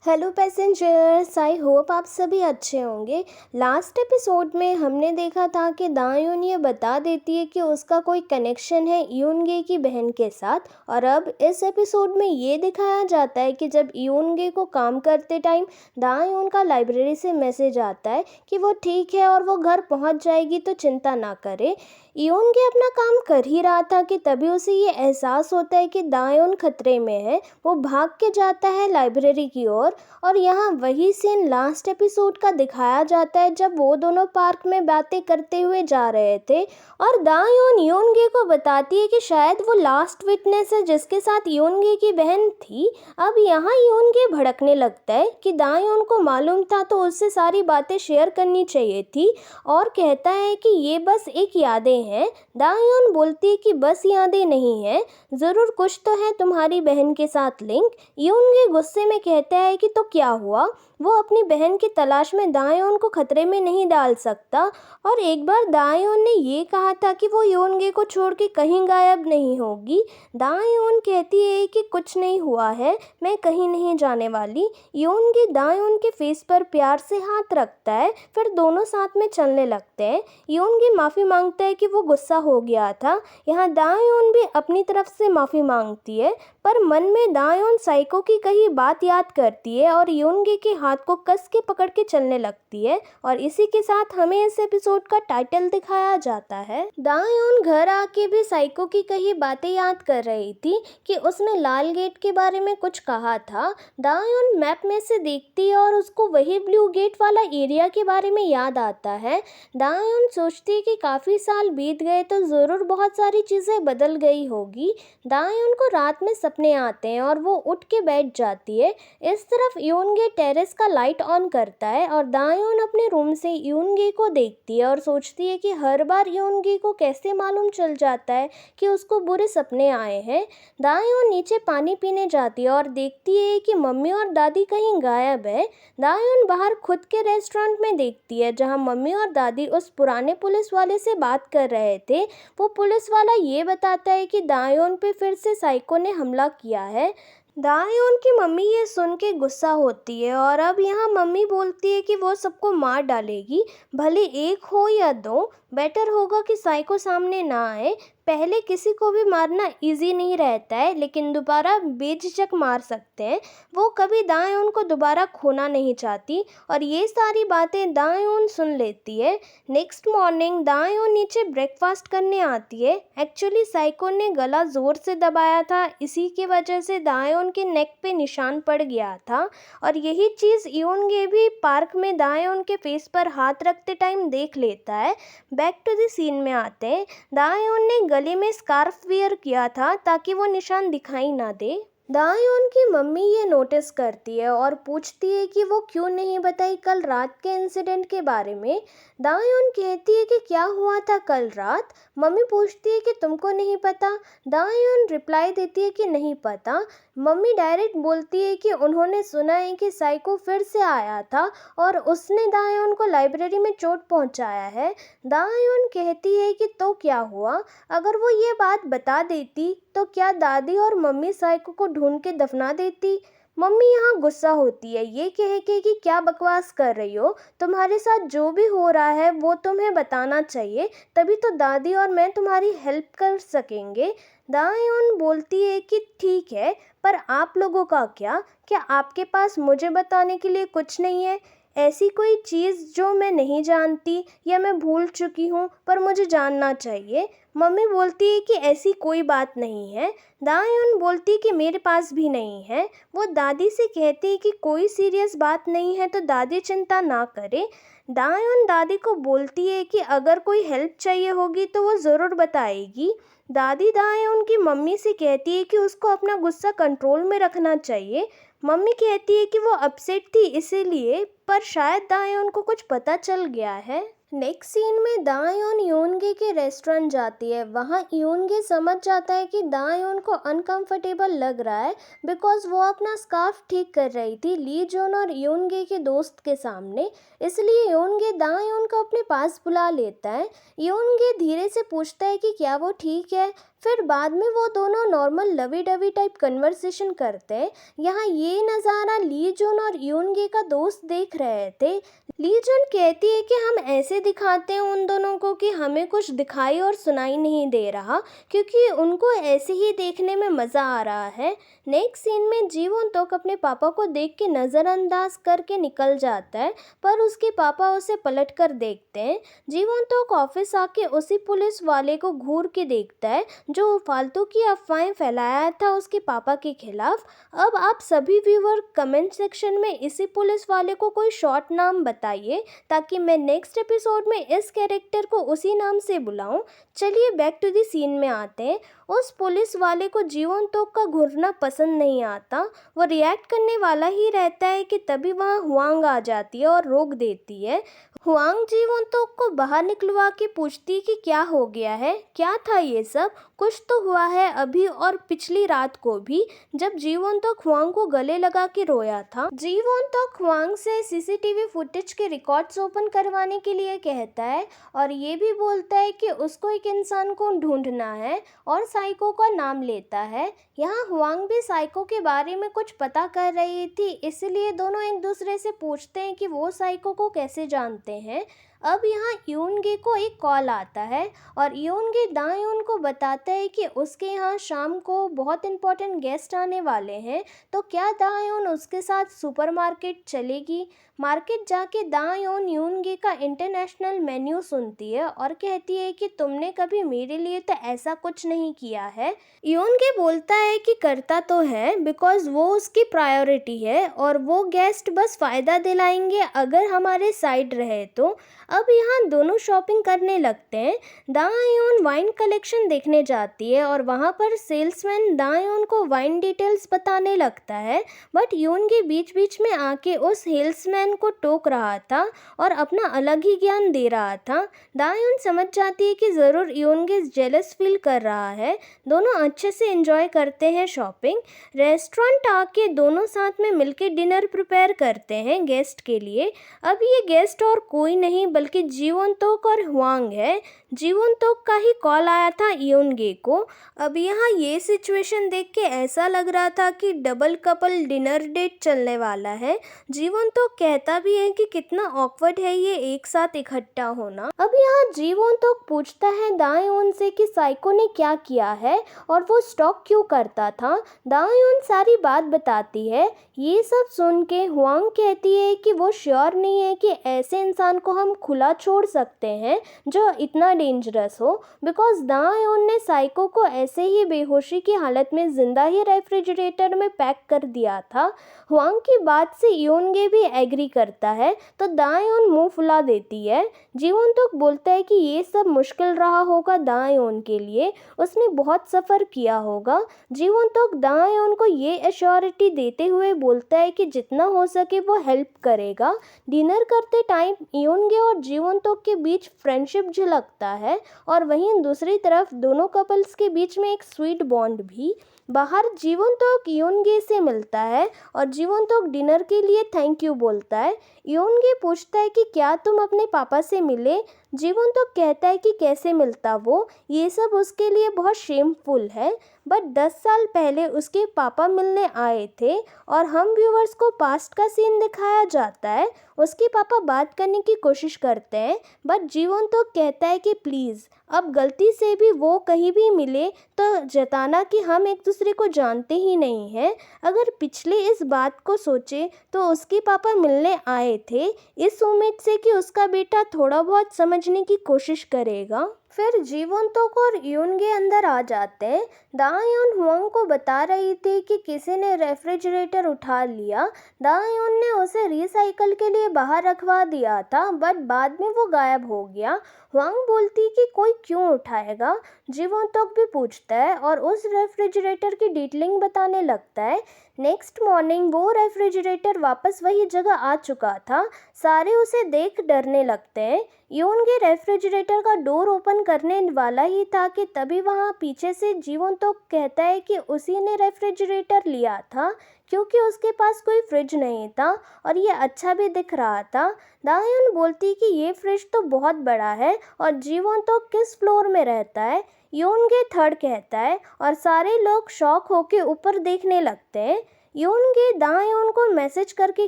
Hello passengers, I hope आप सभी अच्छे होंगे। लास्ट एपिसोड में हमने देखा था कि दायून ये बता देती है कि उसका कोई कनेक्शन है यूनगे की बहन के साथ, और अब इस एपिसोड में ये दिखाया जाता है कि जब यूनगे को काम करते टाइम दायून का लाइब्रेरी से मैसेज आता है कि वो ठीक है और वो घर पहुंच जाएगी, तो चिंता ना करे। यूनगे अपना काम कर ही रहा था कि तभी उसे ये एहसास होता है कि दायून खतरे में है। वो भाग के जाता है लाइब्रेरी की ओर, और यहाँ वही सीन लास्ट एपिसोड का दिखाया जाता है जब वो दोनों पार्क में बातें करते हुए जा रहे थे, और दायून यूनगे को बताती है कि शायद वो लास्ट विटनेस है जिसके साथ यूनगे की बहन थी। अब यहाँ यूनगे भड़कने लगता है कि दायून को मालूम था तो उससे सारी बातें शेयर करनी चाहिए थी, और कहता है कि ये बस एक यादें हैं। दायून बोलती है कि बस यादें नहीं है, ज़रूर कुछ तो है तुम्हारी बहन के साथ लिंक। यूनगे गुस्से में कहता है कि तो क्या हुआ, वो अपनी बहन की तलाश में दायून को खतरे में नहीं डाल सकता। और एक बार दायून ने ये कहा था कि वो यूनगे को छोड़ के कहीं गायब नहीं होगी। दायून कहती है कि कुछ नहीं हुआ है, मैं कहीं नहीं जाने वाली। यूनगे दायून के फेस पर प्यार से हाथ रखता है, फिर दोनों साथ में चलने लगते हैं। यूनगे माफ़ी मांगता है कि वो गुस्सा हो गया था। यहाँ दायून भी अपनी तरफ से माफ़ी मांगती है, पर मन में दायून साइको की कही बात याद करती है और यूनगे के हाथ को कस के पकड़ के चलने लगती है। और इसी के साथ हमें इस एपिसोड का टाइटल दिखाया जाता है। दायून घर आके भी साइको की कही बातें याद कर रही थी कि उसने लाल गेट के बारे में कुछ कहा था। दायून मैप में से देखती है और उसको वही ब्लू गेट वाला एरिया के बारे में याद आता है। दायून सोचती है कि काफ़ी साल बीत गए तो ज़रूर बहुत सारी चीज़ें बदल गई होगी। दायून को रात में सपने आते हैं और वो उठ के बैठ जाती है। इस तरफ यूनगे टेरेस का लाइट ऑन करता है और दायून अपने रूम से यूनगे को देखती है और सोचती है कि हर बार यूनगे को कैसे मालूम चल जाता है कि उसको बुरे सपने आए हैं। दायून नीचे पानी पीने जाती है और देखती है कि मम्मी और दादी कहीं गायब है। दायून बाहर खुद के रेस्टोरेंट में देखती है जहाँ मम्मी और दादी उस पुराने पुलिस वाले से बात कर रहे थे। वो पुलिस वाला ये बताता है कि दायून पे फिर से साइको ने हमला किया है। दायून की मम्मी ये सुन के गुस्सा होती है, और अब यहाँ मम्मी बोलती है कि वो सबको मार डालेगी, भले एक हो या दो। बेटर होगा कि साइको सामने ना आए। पहले किसी को भी मारना इजी नहीं रहता है, लेकिन दोबारा बेझिझक मार सकते हैं। वो कभी दायून को दोबारा खोना नहीं चाहती, और ये सारी बातें दायून सुन लेती है। नेक्स्ट मॉर्निंग दायून नीचे ब्रेकफास्ट करने आती है। एक्चुअली साइको ने गला ज़ोर से दबाया था, इसी की वजह से दायून के नेक पे निशान पड़ गया था, और यही चीज़ यूनगे भी पार्क में दायून के फेस पर हाथ रखते टाइम देख लेता है। बैक टू द सीन में आते हैं। दायून ने गले में स्कार्फ वियर किया था ताकि वो निशान दिखाई ना दे। दायून की मम्मी ये नोटिस करती है और पूछती है कि वो क्यों नहीं बताई कल रात के इंसिडेंट के बारे में। दायून कहती है कि क्या हुआ था कल रात। मम्मी पूछती है कि तुमको नहीं पता। दायून रिप्लाई देती है कि नहीं पता। मम्मी डायरेक्ट बोलती है कि उन्होंने सुना है कि साइको फिर से आया था और उसने दायून को लाइब्रेरी में चोट पहुंचाया है। दायून कहती है कि तो क्या हुआ, अगर वो ये बात बता देती तो क्या दादी और मम्मी साइको को ढूंढ के दफना देती। मम्मी यहाँ गुस्सा होती है, ये कह के कि क्या बकवास कर रही हो, तुम्हारे साथ जो भी हो रहा है वो तुम्हें बताना चाहिए, तभी तो दादी और मैं तुम्हारी हेल्प कर सकेंगे। दायून बोलती है कि ठीक है, पर आप लोगों का क्या आपके पास मुझे बताने के लिए कुछ नहीं है? ऐसी कोई चीज़ जो मैं नहीं जानती या मैं भूल चुकी हूँ पर मुझे जानना चाहिए। मम्मी बोलती है कि ऐसी कोई बात नहीं है। दायून बोलती है कि मेरे पास भी नहीं है। वो दादी से कहती है कि कोई सीरियस बात नहीं है तो दादी चिंता ना करे। दायून दादी को बोलती है कि अगर कोई हेल्प चाहिए होगी तो वो ज़रूर बताएगी। दादी दायून की मम्मी से कहती है कि उसको अपना गुस्सा कंट्रोल में रखना चाहिए। मम्मी कहती है कि वो अपसेट थी इसीलिए, पर शायद दायून को कुछ पता चल गया है। नेक्स्ट सीन में दायून यूनगे के रेस्टोरेंट जाती है। वहाँ यूनगे समझ जाता है कि दायून को अनकंफर्टेबल लग रहा है, बिकॉज वो अपना स्कार्फ ठीक कर रही थी ली जून और यूनगे के दोस्त के सामने। इसलिए यूनगे दायून को अपने पास बुला लेता है। यूनगे धीरे से पूछता है कि क्या वो ठीक है। फिर बाद में वो दोनों normal lovey dovey type conversation करते हैं। यहाँ ये नज़ारा ली जून और यूनगे का दोस्त देख रहे थे। ली जून कहती है कि हम ऐसे दिखाते हैं उन दोनों को कि हमें कुछ दिखाई और सुनाई नहीं दे रहा, क्योंकि उनको ऐसे ही देखने में मज़ा आ रहा है। नेक्स्ट सीन में जीवन तो अपने पापा को देख के नज़रअंदाज करके निकल जाता है, पर उसके पापा उसे पलट कर देखते हैं। जीवन तो ऑफिस आके उसी पुलिस वाले को घूर के देखता है जो फालतू की अफवाहें फैलाया था उसके पापा के खिलाफ। अब आप सभी व्यूअर कमेंट सेक्शन में इसी पुलिस वाले को कोई शॉर्ट नाम बताइए, ताकि मैं नेक्स्ट एपिसोड में इस कैरेक्टर को उसी नाम से बुलाऊं। चलिए बैक टू द सीन में आते हैं। उस पुलिस वाले को जीवन तोक का घूरना पसंद नहीं आता। वो रिएक्ट करने वाला ही रहता है कि तभी वहाँ हुआंग आ जाती है और रोक देती है। हुआंग जीवन तोक को बाहर निकलवा के पूछती कि क्या हो गया है, क्या था ये सब। कुछ तो हुआ है अभी और पिछली रात को भी, जब जीवन तोक हुआंग को गले लगा के रोया था। जीवन तोक हुआंग से सीसीटीवी फुटेज के रिकॉर्ड्स ओपन करवाने के लिए कहता है और ये भी बोलता है कि उसको एक इंसान को ढूंढना है और साइको का नाम लेता है। यहाँ हुआंग भी साइको के बारे में कुछ पता कर रही थी, इसलिए दोनों एक दूसरे से पूछते हैं कि वो साइको को कैसे जानते हैं। अब यहाँ यूनगे को एक कॉल आता है और यूनगे दायोन को बताता है कि उसके यहाँ शाम को बहुत इंपॉर्टेंट गेस्ट आने वाले हैं, तो क्या दायोन उसके साथ सुपरमार्केट चलेगी। मार्केट जाके दायोन यूनगे का इंटरनेशनल मेन्यू सुनती है और कहती है कि तुमने कभी मेरे लिए तो ऐसा कुछ नहीं किया है। यूनगे बोलता है कि करता तो है, बिकॉज वो उसकी प्रायोरिटी है और वो गेस्ट बस फ़ायदा दिलाएंगे अगर हमारे साइड रहे तो। अब यहाँ दोनों शॉपिंग करने लगते हैं। दायोन वाइन कलेक्शन देखने जाती है और वहाँ पर सेल्समैन दायोन को वाइन डिटेल्स बताने लगता है, बट यूनगे बीच बीच में आके उस सेल्समैन को टोक रहा था और अपना अलग ही ज्ञान दे रहा था। दायोन समझ जाती है कि ज़रूर यूनगे जेलस फील कर रहा है। दोनों अच्छे से एंजॉय करते हैं शॉपिंग। रेस्टोरेंट आके दोनों साथ में मिलके डिनर प्रिपेयर करते हैं गेस्ट के लिए। अब ये गेस्ट और कोई नहीं बल्कि जीवन तोक और हुआंग है। जीवन तोक का ही कॉल आया था यूनगे को। अब यहाँ ये सिचुएशन देख के ऐसा लग रहा था कि डबल कपल डिनर डेट चलने वाला है। जीवन तोक कहता भी है कि कितना ऑकवर्ड है ये एक साथ इकट्ठा होना। अब यहाँ जीवन तोक पूछता है दायोन से कि साइको ने क्या किया है और वो स्टॉक क्यों करता था। दायोन सारी बात बताती है। ये सब सुन के हुआंग कहती है कि वो श्योर नहीं है कि ऐसे इंसान को हम खुला छोड़ सकते हैं जो इतना डेंजरस हो, बिकॉज दायोन ने साइको को ऐसे ही बेहोशी की हालत में जिंदा ही रेफ्रिजरेटर में पैक कर दिया था। हुआंग की बात से यूनगे भी एग्री करता है, तो दायोन मुंह फुला देती है। जीवन तो बोलता है कि ये सब मुश्किल रहा होगा दायोन के लिए, उसने बहुत सफ़र किया होगा। जीवन तो दायोन को ये एश्योरिटी देते हुए बोलता है कि जितना हो सके वो हेल्प करेगा। डिनर करते टाइम यूनगे और जीवन तो के बीच फ्रेंडशिप झलकता है और वहीं दूसरी तरफ दोनों कपल्स के बीच में एक स्वीट बॉन्ड भी। बाहर जीवन तो यूनगे से मिलता है और जीवन तो डिनर के लिए थैंक यू बोलता है। यूनगे पूछता है कि क्या तुम अपने पापा से मिले। जीवन तो कहता है कि कैसे मिलता वो, ये सब उसके लिए बहुत शेमफुल है। बट 10 साल पहले उसके पापा मिलने आए थे और हम व्यूवर्स को पास्ट का सीन दिखाया जाता है। उसके पापा बात करने की कोशिश करते हैं, बट जीवन तो कहता है कि प्लीज़ अब गलती से भी वो कहीं भी मिले तो जताना कि हम एक दूसरे को जानते ही नहीं हैं। अगर पिछले इस बात को सोचे तो उसके पापा मिलने आए थे इस उम्मीद से कि उसका बेटा थोड़ा बहुत समझने की कोशिश करेगा। फिर जीवन तो और यूनगे अंदर आ जाते हैं। दायोन हुआंग को बता रही थी कि किसी ने रेफ्रिजरेटर उठा लिया। दायोन ने उसे रिसाइकल के लिए बाहर रखवा दिया था, बट बाद में वो गायब हो गया। हुआंग बोलती कि कोई क्यों उठाएगा। जीवन तक भी पूछता है और उस रेफ्रिजरेटर की डिटेलिंग बताने लगता है। नेक्स्ट मॉर्निंग वो रेफ्रिजरेटर वापस वही जगह आ चुका था। सारे उसे देख डरने लगते हैं। यूनगे रेफ्रिजरेटर का डोर ओपन करने वाला ही था कि तभी वहाँ पीछे से जीवन तो कहता है कि उसी ने रेफ्रिजरेटर लिया था क्योंकि उसके पास कोई फ्रिज नहीं था और ये अच्छा भी दिख रहा था। दायून बोलती कि ये फ्रिज तो बहुत बड़ा है और जीवन तो किस फ्लोर में रहता है। यूनगे थर्ड कहता है और सारे लोग शॉक होकर ऊपर देखने लगते हैं। यूनगे दायून को मैसेज करके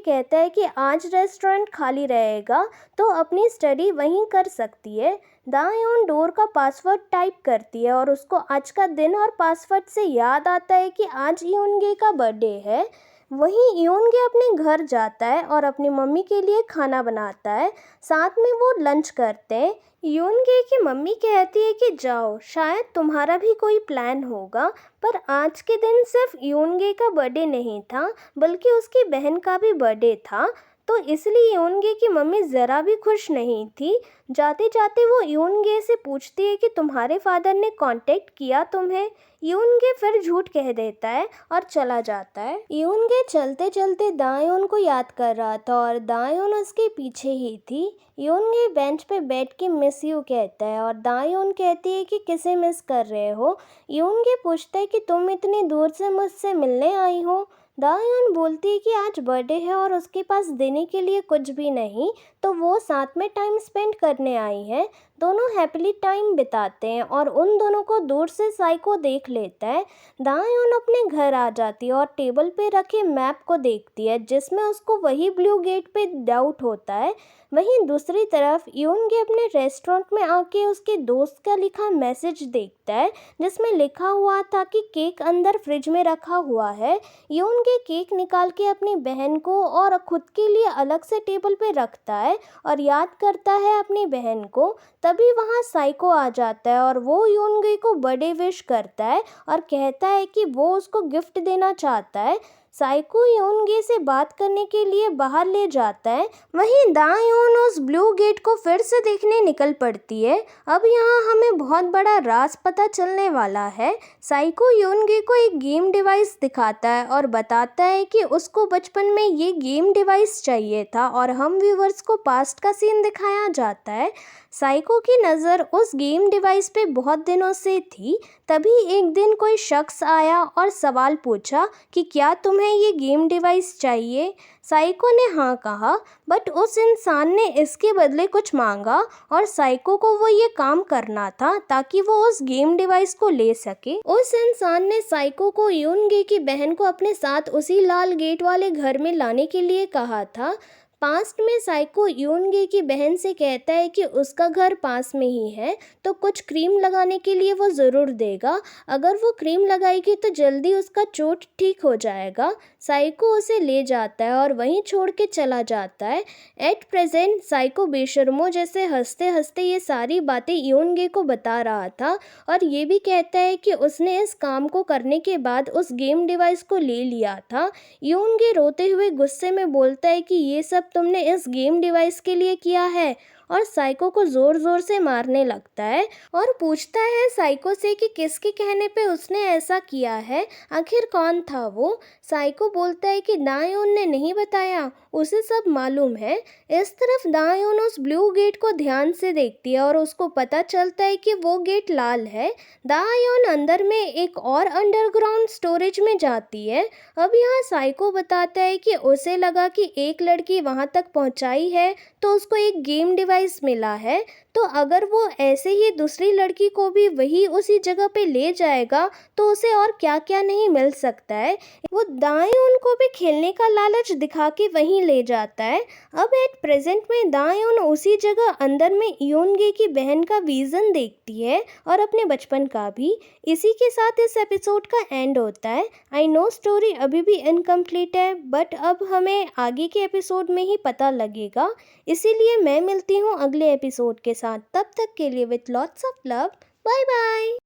कहता है कि आज रेस्टोरेंट खाली रहेगा तो अपनी स्टडी वहीं कर सकती है। दायून डोर का पासवर्ड टाइप करती है और उसको आज का दिन और पासवर्ड से याद आता है कि आज यूनगे का बर्थडे है। वहीं यूनगे अपने घर जाता है और अपनी मम्मी के लिए खाना बनाता है। साथ में वो लंच करते हैं। यूनगे की मम्मी कहती है कि जाओ, शायद तुम्हारा भी कोई प्लान होगा। पर आज के दिन सिर्फ यूनगे का बर्थडे नहीं था बल्कि उसकी बहन का भी बर्थडे था, तो इसलिए यूनगे की मम्मी ज़रा भी खुश नहीं थी। जाते जाते वो यूनगे से पूछती है कि तुम्हारे फादर ने कांटेक्ट किया तुम्हें। यूनगे फिर झूठ कह देता है और चला जाता है। यूनगे चलते चलते दायून को याद कर रहा था और दायून उसके पीछे ही थी। यूनगे बेंच पे बैठ के मिस यू कहता है और दायून कहती है कि किसे मिस कर रहे हो। यूनगे पूछता है कि तुम इतनी दूर से मुझसे मिलने आई हो। दायून बोलती है कि आज बर्थडे है और उसके पास देने के लिए कुछ भी नहीं, तो वो साथ में टाइम स्पेंड करने आई है। दोनों हैप्पीली टाइम बिताते हैं और उन दोनों को दूर से साइको देख लेता है। दायून अपने घर आ जाती है और टेबल पे रखे मैप को देखती है जिसमें उसको वही ब्लू गेट पे डाउट होता है। वहीं दूसरी तरफ यूनगे अपने रेस्टोरेंट में आके उसके दोस्त का लिखा मैसेज देखता है जिसमें लिखा हुआ था कि केक अंदर फ्रिज में रखा हुआ है। यूनगे केक निकाल के अपनी बहन को और खुद के लिए अलग से टेबल पे रखता है और याद करता है अपनी बहन को। तभी वहाँ साइको आ जाता है और वो यूनगे को बर्थडे विश करता है और कहता है कि वो उसको गिफ्ट देना चाहता है। साइको यूनगे से बात करने के लिए बाहर ले जाता है। वहीं दायून उस ब्लू गेट को फिर से देखने निकल पड़ती है। अब यहाँ हमें बहुत बड़ा राज पता चलने वाला है। साइको यूनगे को एक गेम डिवाइस दिखाता है और बताता है कि उसको बचपन में ये गेम डिवाइस चाहिए था और हम व्यूवर्स को पास्ट का सीन दिखाया जाता है। साइको की नज़र उस गेम डिवाइस पे बहुत दिनों से थी। तभी एक दिन कोई शख्स आया और सवाल पूछा कि क्या तुम्हें ये गेम डिवाइस चाहिए। साइको ने हाँ कहा, बट उस इंसान ने इसके बदले कुछ मांगा और साइको को वो ये काम करना था ताकि वो उस गेम डिवाइस को ले सके। उस इंसान ने साइको को यूनगे की बहन को अपने साथ उसी लाल गेट वाले घर में लाने के लिए कहा था। पास्ट में साइको यूनगे की बहन से कहता है कि उसका घर पास में ही है तो कुछ क्रीम लगाने के लिए वो ज़रूर देगा। अगर वो क्रीम लगाएगी तो जल्दी उसका चोट ठीक हो जाएगा। साइको उसे ले जाता है और वहीं छोड़ के चला जाता है। एट प्रेजेंट साइको बेशर्मों जैसे हंसते हंसते ये सारी बातें यूनगे को बता रहा था और ये भी कहता है कि उसने इस काम को करने के बाद उस गेम डिवाइस को ले लिया था। यूनगे रोते हुए गुस्से में बोलता है कि ये सब तुमने इस गेम डिवाइस के लिए किया है और साइको को ज़ोर ज़ोर से मारने लगता है और पूछता है साइको से कि किसके कहने पे उसने ऐसा किया है, आखिर कौन था वो। साइको बोलता है कि दायून ने नहीं बताया, उसे सब मालूम है। इस तरफ दायून उस ब्लू गेट को ध्यान से देखती है और उसको पता चलता है कि वो गेट लाल है। दायून अंदर में एक और अंडरग्राउंड स्टोरेज में जाती है। अब यहाँ साइको बताता है कि उसे लगा कि एक लड़की वहाँ तक पहुँचाई है तो उसको एक गेम डिवाइस मिला है, तो अगर वो ऐसे ही दूसरी लड़की को भी वही उसी जगह पे ले जाएगा तो उसे और क्या क्या नहीं मिल सकता है। वो दायून को भी खेलने का लालच दिखा के वहीं ले जाता है। अब एट प्रेजेंट में दायून उसी जगह अंदर में यूनगे की बहन का विजन देखती है और अपने बचपन का भी। इसी के साथ इस एपिसोड का एंड होता है। आई नो स्टोरी अभी भी इनकम्प्लीट है बट अब हमें आगे के एपिसोड में ही पता लगेगा, इसीलिए मैं मिलती हूँ अगले एपिसोड के साथ। तब तक के लिए with lots of love, bye bye.